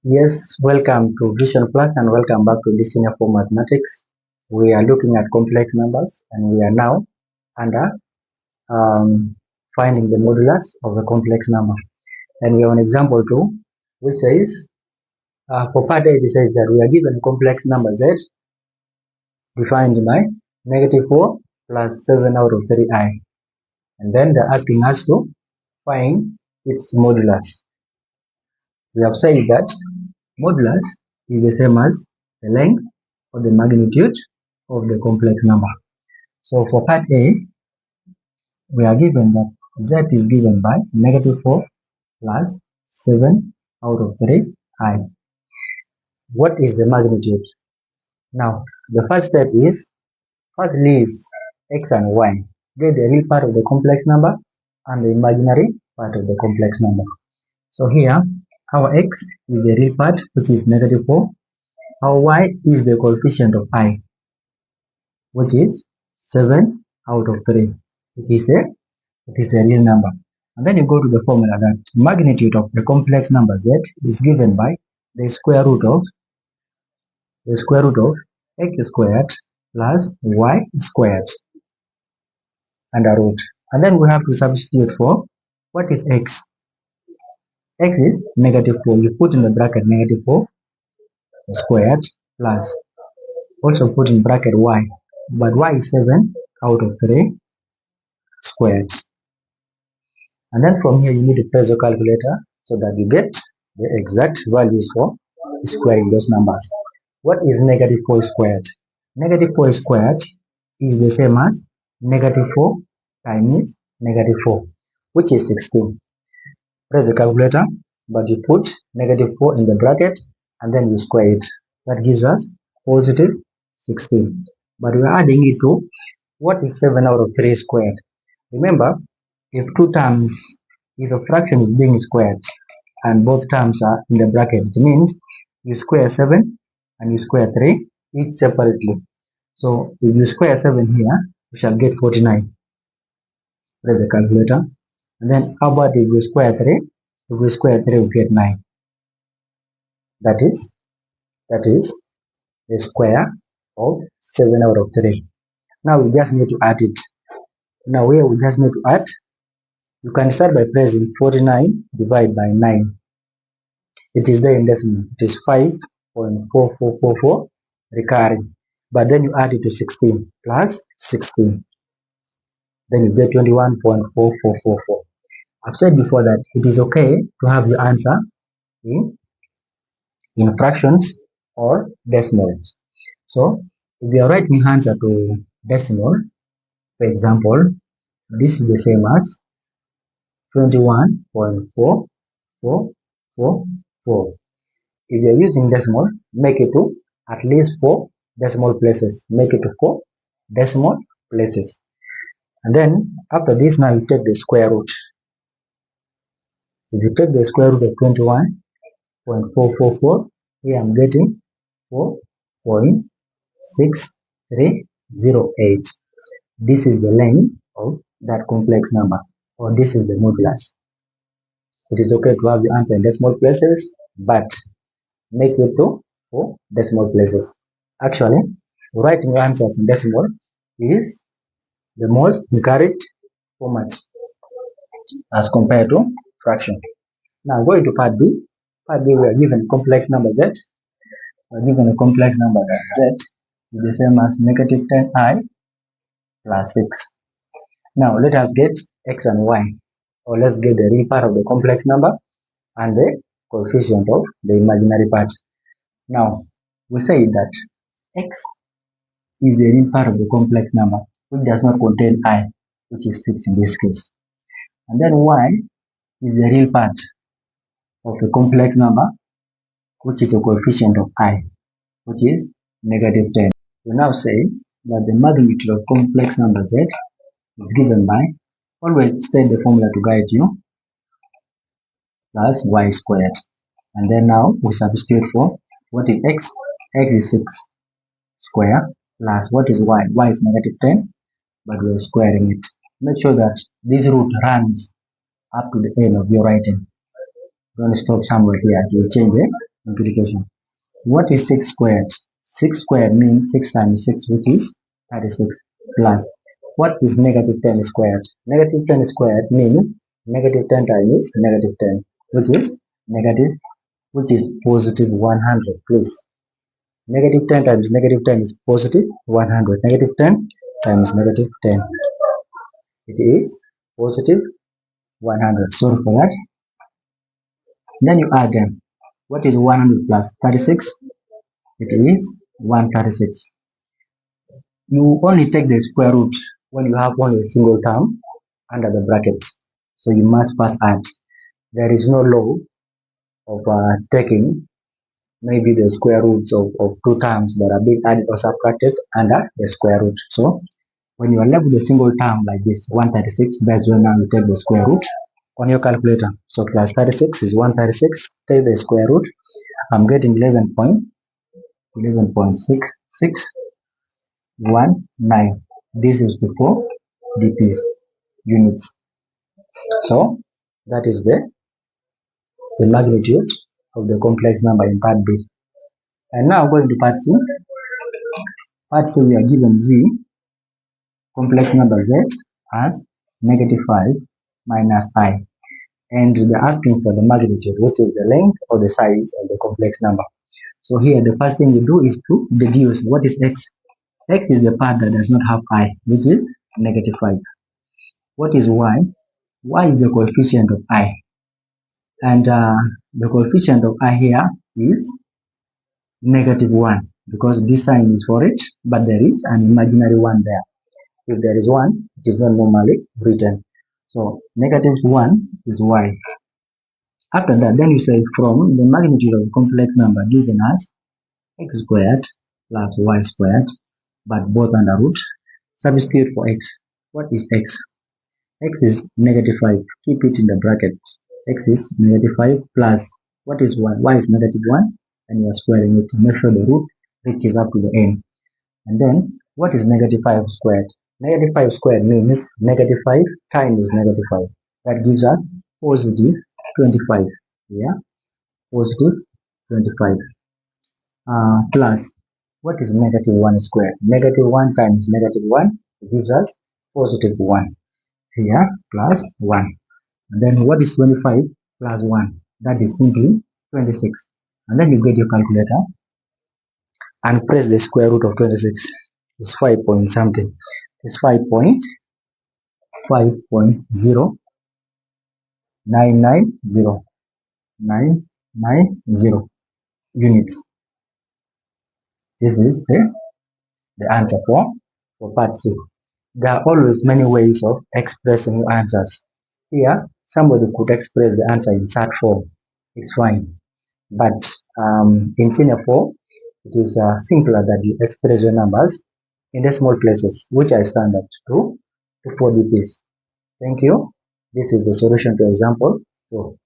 Yes, welcome to Vision Plus and welcome back to this senior for mathematics. We are looking at complex numbers and we are now under finding the modulus of a complex number. And we have an example 2 which says for part A it says that we are given a complex number z defined by -4 plus 7 out of 3i. And then they're asking us to find its modulus. We have said that modulus is the same as the length or the magnitude of the complex number. So for part A, we are given that z is given by -4 plus 7 out of 3i. What is the magnitude? Now, the first step is, firstly is x and y. Get the real part of the complex number and the imaginary part of the complex number. So here, our x is the real part, which is -4. Our y is the coefficient of I, which is 7 out of 3. It is a real number. And then you go to the formula that magnitude of the complex number z is given by the square root of x squared plus y squared under root. And then we have to substitute for what is x. X is -4. You put in the bracket -4 squared plus, also put in bracket y, but y is 7 out of 3 squared. And then from here you need to press your calculator so that you get the exact values for squaring those numbers. What is -4 squared? -4 squared is the same as -4 times -4, which is 16. Press the calculator, but you put -4 in the bracket and then you square it. That gives us positive 16. But we are adding it to what is 7 out of 3 squared. Remember, if a fraction is being squared and both terms are in the bracket, it means you square 7 and you square 3 each separately. So if you square 7 here, you shall get 49. Press the calculator. And then how about if you square 3? If we square 3, we get 9. That is the square of 7 out of 3. Now we just need to add it. Now here we just need to add. You can start by pressing 49 divided by 9. It is there in decimal. It is 5.4444 recurring. But then you add it to 16 plus 16. Then you get 21.4444. I've said before that it is okay to have your answer in fractions or decimals. So if you are writing answer to decimal, for example, this is the same as 21.4444. If you are using decimal, make it to at least 4 decimal places. Make it to 4 decimal places. And then after this, now you take the square root. If you take the square root of 21.444, here I'm getting 4.6308. This is the length of that complex number, or this is the modulus. It is okay to have the answer in decimal places, but make it to 4 decimal places. Actually, writing answers in decimal is the most encouraged format as compared to fraction. Now going to part B. Part B, we are given complex number z. We are given a complex number that z is the same as -10i plus 6. Now let us get x and y, or let's get the real part of the complex number and the coefficient of the imaginary part. Now we say that x is the real part of the complex number which does not contain I, which is 6 in this case. And then y is the real part of a complex number which is a coefficient of I, which is -10. We now say that the magnitude of complex number z is given by, always state the formula to guide you, plus y squared. And then now we substitute for what is x. X is 6 square plus what is y. Y is -10, but we're squaring it. Make sure that this root runs up to the end of your writing. Don't stop somewhere here. You change Multiplication. What is 6 squared? 6 squared means 6 times 6, which is 36, plus what is negative 10 squared? Negative 10 squared means negative 10 times negative 10, which is negative, which is positive 100, please. Negative 10 times negative 10 is positive 100. Negative 10 times negative 10, it is positive 100. Sorry for that. Then you add them. What is 100 plus 36? It is 136. You only take the square root when you have only a single term under the bracket. So you must first add. There is no law of taking maybe the square roots of two terms that are being added or subtracted under the square root. So when you are left with a single term like this, 136, that's when now you take the square root on your calculator. So plus 36 is 136, take the square root. I'm getting 11.6619. This is the 4 dps units. So that is the magnitude of the complex number in part B. And now going to part C. Part C, we are given z, complex number z, as -5 minus I. And they're asking for the magnitude, which is the length or the size of the complex number. So here the first thing you do is to deduce what is x. X is the part that does not have I, which is -5. What is y? Y is the coefficient of I. And the coefficient of I here is -1, because this sign is for it, but there is an imaginary one there. If there is one, it is not normally written. So -1 is y. After that, then you say from the magnitude of the complex number given as x squared plus y squared, but both under root, substitute for x. What is x? X is -5. Keep it in the bracket. X is -5 plus what is y? Y is -1, and you are squaring it to make sure the root reaches up to the end. And then what is -5 squared? -5 squared means -5 times -5. That gives us positive 25. Yeah, positive 25. Plus what is -1 squared? -1 times -1 gives us positive 1. Here plus 1. And then what is 25 plus 1? That is simply 26. And then you get your calculator and press the square root of 26. It's 5 point something. It's 5.5.0990 units. This is the answer for part C. There are always many ways of expressing answers. Here, somebody could express the answer in short form. It's fine. But in senior 4, it is simpler that you express your numbers in decimal places, which are standard to 4 dps. Thank you. This is the solution to example 2.